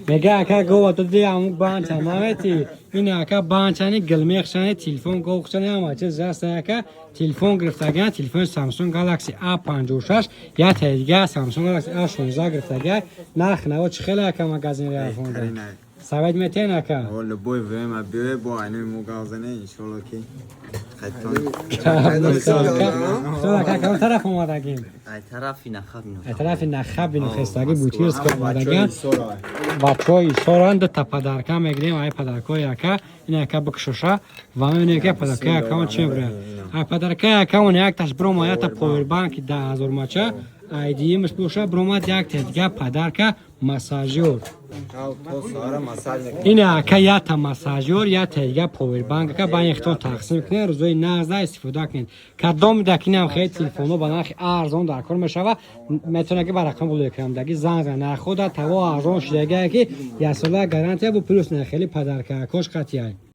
میگه اکا گوه تو دی همون بانچه مامتی این اکا بانچانی گلمیخشانی تلفن گوخشانی همه چیز جست اکا تلفن گرفتگن تلفن سامسونگ گالاکسی A56 یا تیگه سامسونگ گالاکسی A16 گرفتگه نرخ نوا چه خیلی اکا مگازین ریافون ده سوید میتین اکا والا بوی ویم بیوی با اینه مگازنه انشالله که تو اکا کم طرف اومدگیم ای طرفی نخواب ای طرف نخب اینو خستگی بوتیرس که اومدگن بچه‌ای سورند تا پدرکا میگیریم ای پدرکا یکا این یکا بکشوشا و من یکا پدرکا یکا چه بره ای پدرکا یکا اون یک تاش بروما یا تا پاور بانک 10000 ماچه ایدی مش بوشا بروما یک تدگا پدرکا مساژور این یکا یا تا مساژور یا تدگا پاور بانک که با یختون تقسیم کنه روزای 19 استفاده کنید کدام دکینم خیلی تلفنو با نرخ ارزان در کار میشوه میتونه که برقم بوده کنم دکی زنگ نه خود تا ارزان شده که یه سال گارانتی بو پلوس نه خیلی پدرکا کوش قطعی